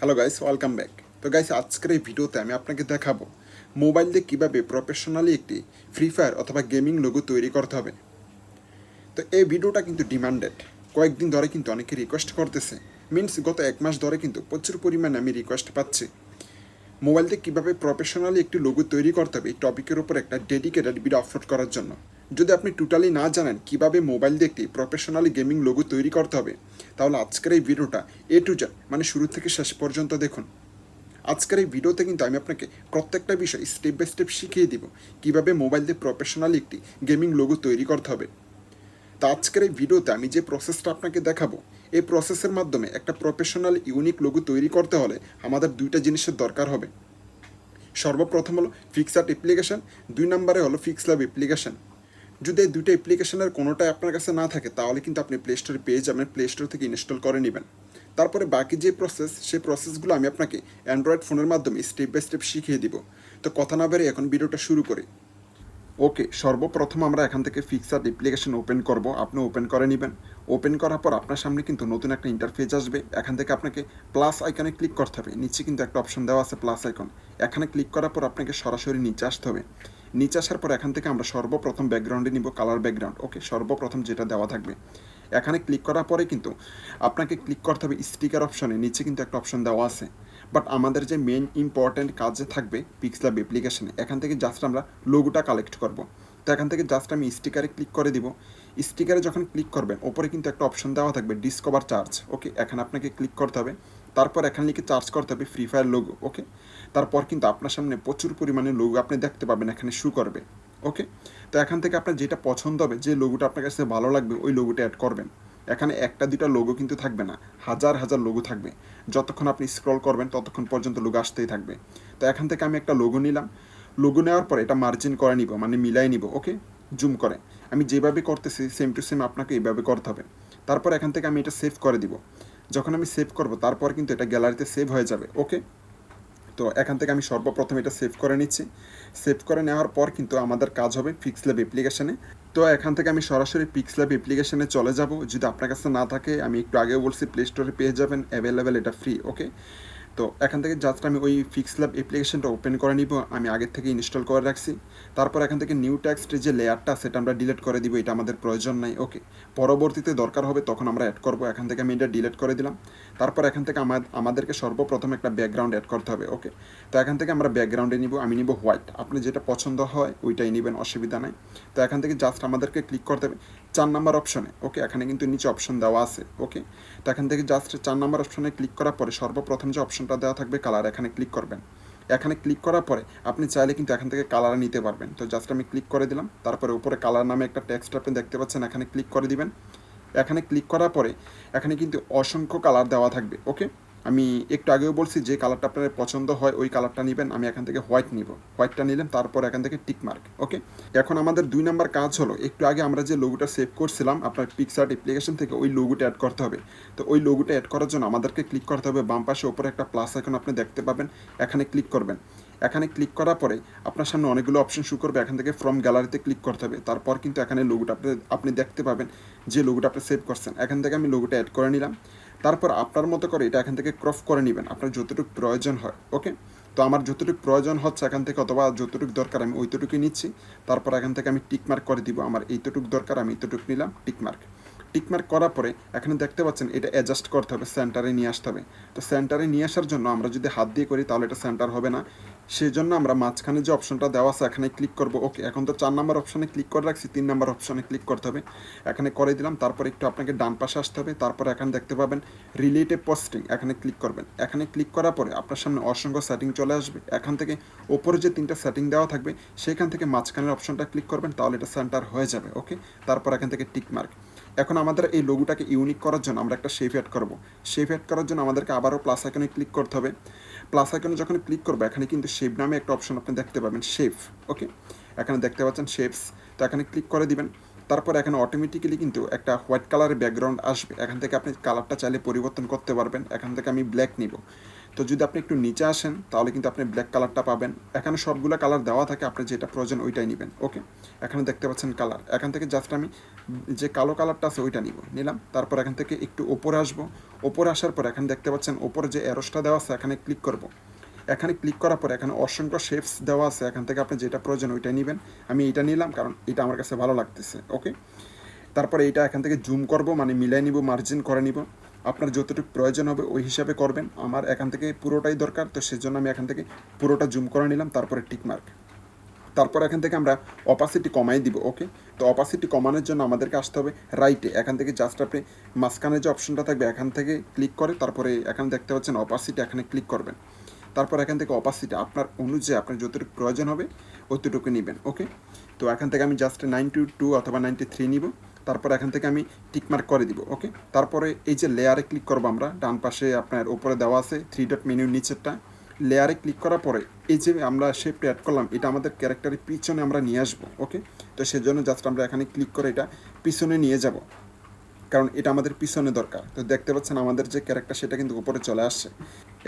Hello guys, welcome back. তো guys, আজকের এই ভিডিওতে আমি আপনাকে দেখাবো মোবাইল দিয়ে কীভাবে প্রফেশনালি একটি ফ্রি ফায়ার অথবা গেমিং লোগো তৈরি করতে হবে। তো এই ভিডিওটা কিন্তু ডিমান্ডেড, কয়েকদিন ধরে কিন্তু অনেকে রিকোয়েস্ট করতেছে। মিনস গত এক মাস ধরে কিন্তু প্রচুর পরিমাণে আমি রিকোয়েস্ট পাচ্ছি মোবাইল দিয়ে কীভাবে প্রফেশনালি একটি লোগো তৈরি করতে হবে এই টপিকের উপর একটা ডেডিকেটেড ভিডিও আপলোড করার জন্য। যদি আপনি টোটালি না জানেন কীভাবে মোবাইল দিয়ে একটি প্রফেশনালি গেমিং লোগো তৈরি করতে হবে, তাহলে আজকের এই ভিডিওটা এ টু জেড মানে শুরু থেকে শেষ পর্যন্ত দেখুন। আজকের এই ভিডিওতে কিন্তু আমি আপনাকে প্রত্যেকটা বিষয় স্টেপ বাই স্টেপ শিখিয়ে দিব কীভাবে মোবাইল দিয়ে প্রফেশনালি একটি গেমিং লোগো তৈরি করতে হবে। তো আজকের এই ভিডিওতে আমি যে প্রসেসটা আপনাকে দেখাবো, এই প্রসেসের মাধ্যমে একটা প্রফেশনাল ইউনিক লোগো তৈরি করতে হলে আমাদের দুইটা জিনিসের দরকার হবে। সর্বপ্রথম হলো ফিক্সআর্ট অ্যাপ্লিকেশন, 2 নম্বরে হলো ফিক্সল্যাব অ্যাপ্লিকেশন। যদি এই দুটো অ্যাপ্লিকেশনের কোনোটাই আপনার কাছে না থাকে তাহলে কিন্তু আপনি প্লে স্টোরে পেয়ে যাবেন, প্লে স্টোর থেকে ইনস্টল করে নেবেন। তারপরে বাকি যে প্রসেস, সেই প্রসেসগুলো আমি আপনাকে অ্যান্ড্রয়েড ফোনের মাধ্যমে স্টেপ বাই স্টেপ শিখিয়ে দিব। তো কথা না বেরিয়ে এখন ভিডিওটা শুরু করি। ওকে, সর্বপ্রথম আমরা এখান থেকে ফিক্সআর্ট অ্যাপ্লিকেশন ওপেন করব। আপনি ওপেন করে নেবেন। ওপেন করার পর আপনার সামনে কিন্তু নতুন একটা ইন্টারফেস আসবে। এখান থেকে আপনাকে প্লাস আইকনে ক্লিক করতে হবে। নিচে কিন্তু একটা অপশন দেওয়া আছে প্লাস আইকন, এখানে ক্লিক করার পর আপনাকে সরাসরি নিচে আসতে হবে। নিচে আসার পর এখান থেকে আমরা সর্বপ্রথম ব্যাকগ্রাউন্ডে নিব কালার ব্যাকগ্রাউন্ড। ওকে, সর্বপ্রথম যেটা দেওয়া থাকবে এখানে ক্লিক করার পরে কিন্তু আপনাকে ক্লিক করতে হবে স্টিকার অপশনে। নিচে কিন্তু একটা অপশন দেওয়া আছে, বাট আমাদের যে মেইন ইম্পর্ট্যান্ট কাজে থাকবে পিক্সল্যাব অ্যাপ্লিকেশনে, এখান থেকে জাস্ট আমরা লোগোটা কালেক্ট করব। তো এখান থেকে জাস্ট আমি স্টিকারে ক্লিক করে দিব। স্টিকারে যখন ক্লিক করবেন ওপরে কিন্তু একটা অপশন দেওয়া থাকবে ডিসকভার চার্জ। ওকে, এখানে আপনাকে ক্লিক করতে হবে। তারপর এখানে লিখে চার্জ করতে হবে ফ্রি ফায়ার লোগো। ওকে, তারপর কিন্তু আপনার সামনে প্রচুর পরিমাণে লোগো আপনি দেখতে পাবেন, এখানে শু করবে। ওকে, তো এখান থেকে আপনার যেটা পছন্দ হবে, যে লোগোটা আপনার কাছে ভালো লাগবে ওই লোগোটা অ্যাড করবেন। এখানে একটা দুটা লোগো কিন্তু থাকবে না, হাজার হাজার লোগো থাকবে। যতক্ষণ আপনি স্ক্রল করবেন ততক্ষণ পর্যন্ত লোগো আসতেই থাকবে। তো এখান থেকে আমি একটা লোগো নিলাম। লোগো নেওয়ার পর এটা মার্জিন করে নিব, মানে মিলাই নিব। ওকে, জুম করে আমি যেভাবে করতেছি সেম টু সেম আপনাকে এইভাবে করতে হবে। তারপর এখান থেকে আমি এটা সেভ করে দিব। যখন আমি সেভ করব তারপর কিন্তু এটা গ্যালারিতে সেভ হয়ে যাবে। ওকে, তো এখান থেকে আমি সর্বপ্রথম এটা সেভ করে নিচ্ছি। সেভ করে নেওয়ার পর কিন্তু আমাদের কাজ হবে পিক্সল্যাব অ্যাপ্লিকেশনে। তো এখান থেকে আমি সরাসরি পিক্সল্যাব অ্যাপ্লিকেশনে চলে যাব। যদি আপনার কাছে না থাকে, আমি একটু আগেও বলছি প্লে স্টোরে পেয়ে যাবেন, অ্যাভেলেবেল, এটা ফ্রি। ওকে, তো এখান থেকে জাস্ট আমি ওই পিক্সল্যাব অ্যাপ্লিকেশনটা ওপেন করে নিব। আমি আগের থেকে ইনস্টল করে রাখছি। তারপর এখান থেকে নিউ টেক্সটের যে লেয়ারটা সেটা আমরা ডিলিট করে দিব, এটা আমাদের প্রয়োজন নাই। ওকে, পরবর্তীতে দরকার হবে তখন আমরা অ্যাড করব। এখান থেকে আমি এটা ডিলিট করে দিলাম। তারপর এখান থেকে আমাদেরকে সর্বপ্রথম একটা ব্যাকগ্রাউন্ড অ্যাড করতে হবে। ওকে, তো এখান থেকে আমরা ব্যাকগ্রাউন্ডে নিব, আমি নিব হোয়াইট। আপনি যেটা পছন্দ হয় ওইটাই নেবেন, অসুবিধা নাই। তো এখান থেকে জাস্ট আমাদেরকে ক্লিক করতে হবে 4 নাম্বার অপশনে। ওকে, এখানে কিন্তু নিচে অপশন দেওয়া আছে। ওকে, তো এখান থেকে জাস্ট 4 নাম্বার অপশনে ক্লিক করার পরে সর্বপ্রথম যে অপশনটা দেওয়া থাকবে কালার, এখানে ক্লিক করবেন। এখানে ক্লিক করার পরে আপনি চাইলে কিন্তু এখান থেকে কালার নিতে পারবেন। তো জাস্ট আমি ক্লিক করে দিলাম। তারপরে উপরে কালার নামে একটা টেক্সট আপনি দেখতে পাচ্ছেন, এখানে ক্লিক করে দিবেন। এখানে ক্লিক করার পরে এখানে কিন্তু অসংখ্য কালার দেওয়া থাকবে। ওকে, আমি একটু আগেও বলছি যে কালারটা আপনার পছন্দ হয় ওই কালারটা নেবেন। আমি এখান থেকে হোয়াইট নিব, হোয়াইটটা নিলাম। তারপর এখান থেকে টিক মার্ক। ওকে, এখন আমাদের 2 নাম্বার কাজ হলো, একটু আগে আমরা যে লোগোটা সেভ করছিলাম আপনার পিক্সআর্ট অ্যাপ্লিকেশন থেকে, ওই লোগোটা অ্যাড করতে হবে। তো ওই লোগোটা অ্যাড করার জন্য আমাদেরকে ক্লিক করতে হবে বাম পাশে ওপরে একটা প্লাস আইকন আপনি দেখতে পাবেন, এখানে ক্লিক করবেন। এখানে ক্লিক করার পরে আপনার সামনে অনেকগুলো অপশন শো করবে, এখান থেকে ফ্রম গ্যালারিতে ক্লিক করতে হবে। তারপর কিন্তু এখানে লোগোটা আপনি দেখতে পাবেন, যে লোগোটা আপনি সেভ করছেন। এখান থেকে আমি লোগোটা অ্যাড করে নিলাম। তারপর আপনার মতো করে এটা এখান থেকে ক্রপ করে নেবেন, আপনার যতটুকু প্রয়োজন হয়। ওকে, তো আমার যতটুকু প্রয়োজন হচ্ছে এখান থেকে, অথবা যতটুকু দরকার আমি ওইটুকুই নিচ্ছি। তারপর এখান থেকে আমি টিক মার্ক করে দিব, আমার এইটুকু দরকার আমি এইটুকু নিলাম, টিক মার্ক। টিক মার্ক করার পরে এখানে দেখতে পাচ্ছেন এটা অ্যাডজাস্ট করতে হবে, সেন্টারে নিয়ে আসতে হবে। তো সেন্টারে নিয়ে আসার জন্য আমরা যদি হাত দিয়ে করি তাহলে এটা সেন্টার হবে না, সেই জন্য আমরা মাঝখানে যে অপশনটা দেওয়া আছে এখানে ক্লিক করব। ওকে, এখন তো 4 নাম্বার অপশনে ক্লিক করে রাখছি, 3 নাম্বার অপশনে ক্লিক করতে হবে। এখানে করে দিলাম। তারপর একটু আপনাকে ডান পাশে আসতে হবে। তারপর এখানে দেখতে পাবেন রিলেটিভ পোস্টিং, এখানে ক্লিক করবেন। এখানে ক্লিক করার পরে আপনার সামনে অসংখ্য সেটিং চলে আসবে। এখান থেকে ওপরে যে 3টা সেটিং দেওয়া থাকবে সেখান থেকে মাঝখানের অপশনটা ক্লিক করবেন, তাহলে এটা সেন্টার হয়ে যাবে। ওকে, তারপর এখান থেকে টিক মার্ক। এখন আমাদের এই লোগোটাকে ইউনিক করার জন্য আমরা একটা শেপ অ্যাড করব। শেপ অ্যাড করার জন্য আমাদেরকে আবারও প্লাস আইকনে ক্লিক করতে হবে। প্লাস আইকনে যখন ক্লিক করবো এখানে কিন্তু শেপ নামে একটা অপশন আপনি দেখতে পাবেন, শেপ। ওকে, এখানে দেখতে পাচ্ছেন শেপস। তো এখানে ক্লিক করে দিবেন। তারপর এখানে অটোমেটিক্যালি কিন্তু একটা হোয়াইট কালারের ব্যাকগ্রাউন্ড আসবে। এখান থেকে আপনি কালারটা চাইলে পরিবর্তন করতে পারবেন। এখান থেকে আমি ব্ল্যাক নিব। তো যদি আপনি একটু নিচে আসেন তাহলে কিন্তু আপনি ব্ল্যাক কালারটা পাবেন। এখানে সবগুলো কালার দেওয়া থাকে, আপনার যেটা প্রয়োজন ওইটাই নেবেন। ওকে, এখানে দেখতে পাচ্ছেন কালার, এখান থেকে জাস্ট আমি যে কালো কালারটা আছে ওইটা নিলাম। তারপর এখান থেকে একটু ওপরে আসবো, ওপরে আসার পর এখানে দেখতে পাচ্ছেন ওপরে যে অ্যারোসটা দেওয়া আছে এখানে ক্লিক করব। এখানে ক্লিক করার পর এখানে অসংখ্য শেপস দেওয়া আছে, এখান থেকে আপনি যেটা প্রয়োজন ওইটাই নেবেন। আমি এটা নিলাম কারণ এটা আমার কাছে ভালো লাগতেছে। ওকে, তারপরে এইটা এখান থেকে জুম করব, মানে মিলাই নিব, মার্জিন করে নিব। আপনার যতটুকু প্রয়োজন হবে ওই হিসাবে করবেন। আমার এখান থেকে পুরোটাই দরকার, তো সেজন্য আমি এখান থেকে পুরোটা জুম করে নিলাম। তারপরে টিকমার্ক। তারপর এখান থেকে আমরা অপাসিটি কমাই দিব। ওকে, তো অপাসিটি কমানোর জন্য আমাদেরকে আসতে হবে রাইটে। এখান থেকে জাস্ট আপনি মাঝখানে যে অপশনটা থাকবে এখান থেকে ক্লিক করে তারপরে এখানে দেখতে পাচ্ছেন অপাসিটি, এখানে ক্লিক করবেন। তারপর এখান থেকে অপাসিটি আপনার অনুযায়ী আপনার যতটুকু প্রয়োজন হবে অতটুকু নেবেন। ওকে, তো এখান থেকে আমি জাস্ট 92 অথবা 93 নিব। তারপর এখান থেকে আমি টিকমার্ক করে দিব। ওকে, তারপরে এই যে লেয়ারে ক্লিক করবো আমরা, ডান পাশে আপনার উপরে দেওয়া আছে 3 ডট মেনুর নিচেরটা, লেয়ারে ক্লিক করার পরে এই যে আমরা শেপটা অ্যাড করলাম এটা আমাদের ক্যারেক্টারের পিছনে আমরা নিয়ে আসবো। ওকে, তো সেজন্য জাস্ট আমরা এখানে ক্লিক করে এটা পিছনে নিয়ে যাব, কারণ এটা আমাদের পিছনে দরকার। তো দেখতে পাচ্ছেন আমাদের যে ক্যারেক্টার সেটা কিন্তু উপরে চলে আসছে।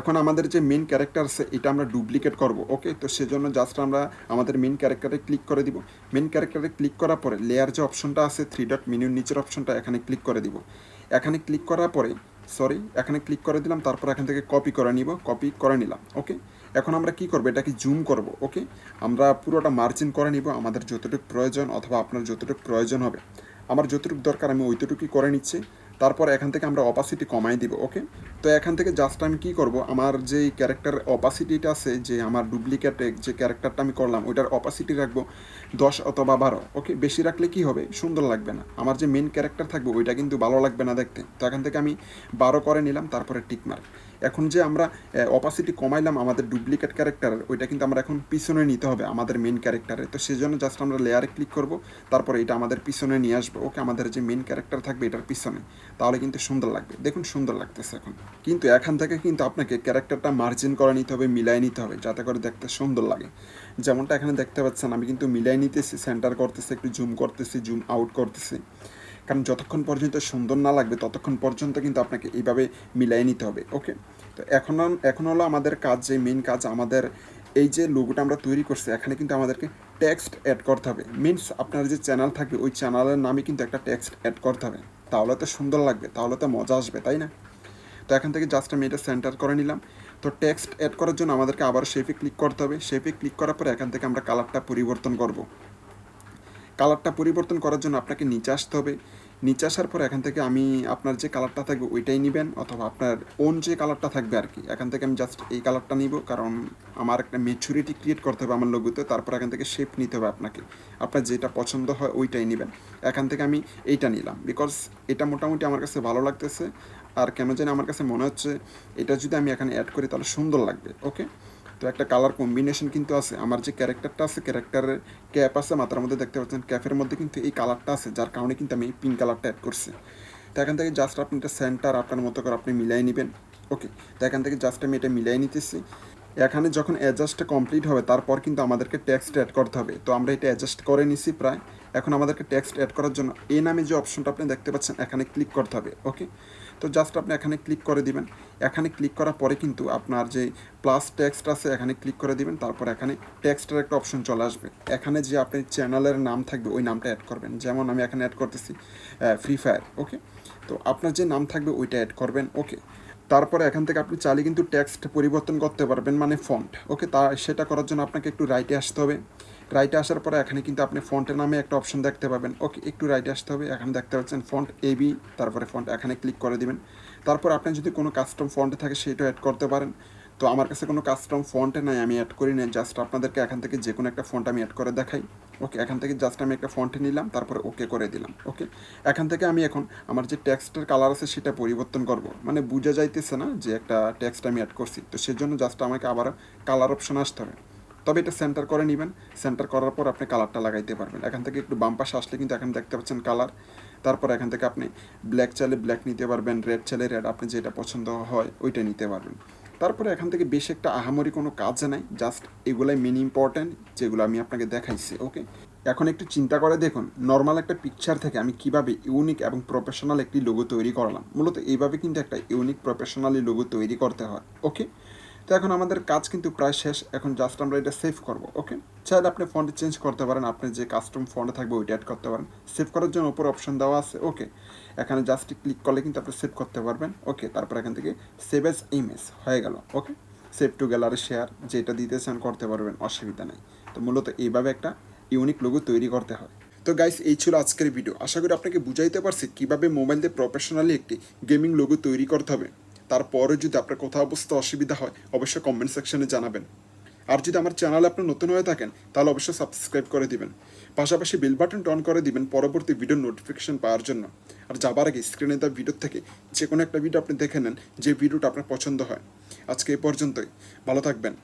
এখন আমাদের যে মেন ক্যারেক্টার আছে এটা আমরা ডুপ্লিকেট করব। ওকে, তো সেজন্য জাস্ট আমরা আমাদের মেন ক্যারেক্টারে ক্লিক করে দিব। মেন ক্যারেক্টারে ক্লিক করার পরে লেয়ার যে অপশনটা আছে 3 ডট মেনুর নিচের অপশনটা এখানে ক্লিক করে দিব। এখানে ক্লিক করার পরে এখানে ক্লিক করে দিলাম। তারপর এখান থেকে কপি করে নিব, কপি করে নিলাম। ওকে, এখন আমরা কি করব, এটাকে জুম করব। ওকে, আমরা পুরোটা মার্জিন করে নিব আমাদের যতটুকু প্রয়োজন, অথবা আপনার যতটুকু প্রয়োজন হবে। আমার যতটুকু দরকার আমি ওইটুকুই করে নিচ্ছি। তারপর এখান থেকে আমরা অপাসিটি কমাই দিব। ওকে, তো এখান থেকে জাস্ট আমি কি করব, আমার যেই ক্যারেক্টার অপাসিটিটা আছে, যে আমার ডুপ্লিকেট যে ক্যারেক্টারটা আমি করলাম ওইটার অপাসিটি রাখবো 10 অথবা 12। ওকে, বেশি রাখলে কি হবে, সুন্দর লাগবে না, আমার যে মেন ক্যারেক্টার থাকবে ওইটা কিন্তু ভালো লাগবে না দেখতে। তো এখান থেকে আমি 12 করে নিলাম। তারপরে টিকমার্ক। এখন যে আমরা অপাসিটি কমাইলাম আমাদের ডুপ্লিকেট ক্যারেক্টারের, ওইটা কিন্তু আমরা এখন পিছনে নিতে হবে আমাদের মেন ক্যারেক্টারে। তো সেই জন্য জাস্ট আমরা লেয়ারে ক্লিক করব, তারপরে এটা আমাদের পিছনে নিয়ে আসবো। ওকে, আমাদের যে মেন ক্যারেক্টার থাকবে এটার পিছনে, তাহলে কিন্তু সুন্দর লাগবে। দেখুন সুন্দর লাগতেছে এখন। কিন্তু এখান থেকে কিন্তু আপনাকে ক্যারেক্টারটা মার্জিন করে নিতে হবে, মিলাই নিতে হবে, যাতে করে দেখতে সুন্দর লাগে। যেমনটা এখানে দেখতে পাচ্ছেন আমি কিন্তু মিলাই নিতেছি, সেন্টার করতেছি, একটু জুম করতেছি, জুম আউট করতেছি, কারণ যতক্ষণ পর্যন্ত সুন্দর না লাগবে ততক্ষণ পর্যন্ত কিন্তু আপনাকে এইভাবে মিলাই নিতে হবে। ওকে, তো এখন হলো আমাদের কাজ, যে মেন কাজ আমাদের এই যে লোগোটা আমরা তৈরি করছি এখানে কিন্তু আমাদেরকে টেক্সট অ্যাড করতে হবে। মিনস আপনার যে চ্যানেল থাকবে ওই চ্যানেলের নামে কিন্তু একটা টেক্সট অ্যাড করতে হবে, তাহলে তো সুন্দর লাগবে, তাহলে তো মজা আসবে, তাই না? তো এখান থেকে জাস্ট আমি এটা সেন্টার করে নিলাম। তো টেক্সট অ্যাড করার জন্য আমাদেরকে আবার শেপে ক্লিক করতে হবে। শেপে ক্লিক করার পরে এখান থেকে আমরা কালারটা পরিবর্তন করব। কালারটা পরিবর্তন করার জন্য আপনাকে নিচে আসতে হবে। নিচে আসার পর এখান থেকে আমি আপনার যে কালারটা থাকবে ওইটাই নেবেন, অথবা আপনার ওন যে কালারটা থাকবে আর কি। এখান থেকে আমি জাস্ট এই কালারটা নিব, কারণ আমার একটা ম্যাচুরিটি ক্রিয়েট করতে হবে আমার লোগোতে। তারপর এখান থেকে শেপ নিতে হবে আপনাকে, আপনার যেটা পছন্দ হয় ওইটাই নেবেন। এখান থেকে আমি এইটা নিলাম, বিকজ এটা মোটামুটি আমার কাছে ভালো লাগতেছে। আর কেন জানি আমার কাছে মনে হচ্ছে এটা যদি আমি এখানে অ্যাড করি তাহলে সুন্দর লাগবে। ওকে, তো একটা কালার কম্বিনেশন কিন্তু আছে, আমার যে ক্যারেক্টারটা আছে ক্যারেক্টারের ক্যাপ আছে মাথার মধ্যে দেখতে পাচ্ছেন, ক্যাপের মধ্যে কিন্তু এই কালারটা আছে, যার কারণে কিন্তু আমি পিঙ্ক কালারটা অ্যাড করছি। তো এখান থেকে জাস্ট আপনি এটা সেন্টার আপনার মতো করে আপনি মিলাই নেবেন। ওকে, তো এখান থেকে জাস্ট আমি এটা মিলাই নিতেছি। এখানে যখন অ্যাডজাস্টটা কমপ্লিট হবে তারপর কিন্তু আমাদেরকে টেক্সট অ্যাড করতে হবে। তো আমরা এটা অ্যাডজাস্ট করে নিছি প্রায়। এখন আমাদেরকে টেক্সট অ্যাড করার জন্য এ নামে যে অপশনটা আপনি দেখতে পাচ্ছেন এখানে ক্লিক করতে হবে। ওকে, তো জাস্ট আপনি এখানে ক্লিক করে দিবেন। এখানে ক্লিক করার পরে কিন্তু আপনার যে প্লাস টেক্সট আছে এখানে ক্লিক করে দিবেন। তারপর এখানে টেক্সটের একটা অপশন চলে আসবে, এখানে যে আপনি চ্যানেলের নাম থাকবে ওই নামটা অ্যাড করবেন। যেমন আমি এখানে অ্যাড করতেছি ফ্রি ফায়ার। ওকে, তো আপনার যে নাম থাকবে ওইটা অ্যাড করবেন। ওকে, তারপরে এখান থেকে আপনি চাইলে কিন্তু টেক্সট পরিবর্তন করতে পারবেন, মানে ফন্ট। ওকে, সেটা করার জন্য আপনাকে একটু রাইটে আসতে হবে। রাইটে আসার পরে এখানে কিন্তু আপনি ফন্টের নামে একটা অপশন দেখতে পাবেন। ওকে, একটু রাইটে আসতে হবে, এখানে দেখতে পাচ্ছেন ফন্ট এবি, তারপরে ফন্ট, এখানে ক্লিক করে দিবেন। তারপর আপনার যদি কোনো কাস্টম ফন্ট থাকে সেটাও অ্যাড করতে পারেন। তো আমার কাছে কোনো কাস্টম ফন্টে নাই, আমি অ্যাড করি না, জাস্ট আপনাদেরকে এখান থেকে যে কোনো একটা ফন্ট আমি অ্যাড করে দেখাই। ওকে, এখান থেকে জাস্ট আমি একটা ফন্টে নিলাম, তারপরে ওকে করে দিলাম। ওকে, এখান থেকে আমি এখন আমার যে টেক্সটের কালার আছে সেটা পরিবর্তন করব, মানে বোঝা যাইতেছে না যে একটা টেক্সট আমি অ্যাড করছি। তো সেজন্য জাস্ট আমাকে আবার কালার অপশন আসতে হবে। তবে এটা সেন্টার করে নেবেন, সেন্টার করার পর আপনি কালারটা লাগাইতে পারবেন। এখান থেকে একটু বাম পাশে আসলে কিন্তু এখানে দেখতে পাচ্ছেন কালার। তারপর এখান থেকে আপনি ব্ল্যাক চাইলে ব্ল্যাক নিতে পারবেন, রেড চাইলে রেড, আপনি যেটা পছন্দ হয় ওইটা নিতে পারবেন। তারপরে এখান থেকে বেশ একটা আহামরি কোনো কাজ নাই, জাস্ট এগুলাই মেন ইম্পর্ট্যান্ট যেগুলো আমি আপনাকে দেখাইছি। ওকে, এখন একটু চিন্তা করে দেখুন, নর্মাল একটা পিকচার থেকে আমি কিভাবে ইউনিক এবং প্রফেশনাল একটি লোগো তৈরি করলাম। মূলত এইভাবে কিন্তু একটা ইউনিক প্রফেশনালি লোগো তৈরি করতে হয়। ওকে, তো এখন আমাদের কাজ কিন্তু প্রায় শেষ। এখন জাস্ট আমরা এটা সেভ করব। ওকে, চাইলে আপনি ফন্ট চেঞ্জ করতে পারেন, আপনি যে কাস্টম ফন্ট থাকবে ওইটা অ্যাড করতে পারেন। সেভ করার জন্য উপর অপশন দেওয়া আছে। ওকে, এখানে জাস্ট ক্লিক করলে কিন্তু আপনি সেভ করতে পারবেন। ওকে, তারপর এখান থেকে সেভ এজ ইমেজ হয়ে গেল। ওকে, সেভ টু গ্যালারি শেয়ার যেটা দিতে চান করতে পারবেন, অসুবিধা নেই। তো মূলত এইভাবে একটা ইউনিক লোগো তৈরি করতে হয়। তো গাইস, এই ছিল আজকের ভিডিও। আশা করি আপনাকে বুঝাইতে পারছি কীভাবে মোবাইল দিয়ে প্রফেশনালি একটি গেমিং লোগো তৈরি করতে হবে। তারপরে যদি আপনার কোথাও বুঝতে অসুবিধা হয় অবশ্যই কমেন্ট সেকশনে জানাবেন। আর যদি আমার চ্যানেলে আপনি নতুন হয়ে থাকেন তাহলে অবশ্যই সাবস্ক্রাইব করে দিবেন, পাশাপাশি বেল বাটন অন করে দিবেন পরবর্তী ভিডিওর নোটিফিকেশন পাওয়ার জন্য। আর যাবার আগে স্ক্রিনে দেওয়া ভিডিও থেকে যে কোনো একটা ভিডিও আপনি দেখে নেন যে ভিডিওটা আপনার পছন্দ হয়। আজকে এই পর্যন্তই, ভালো থাকবেন।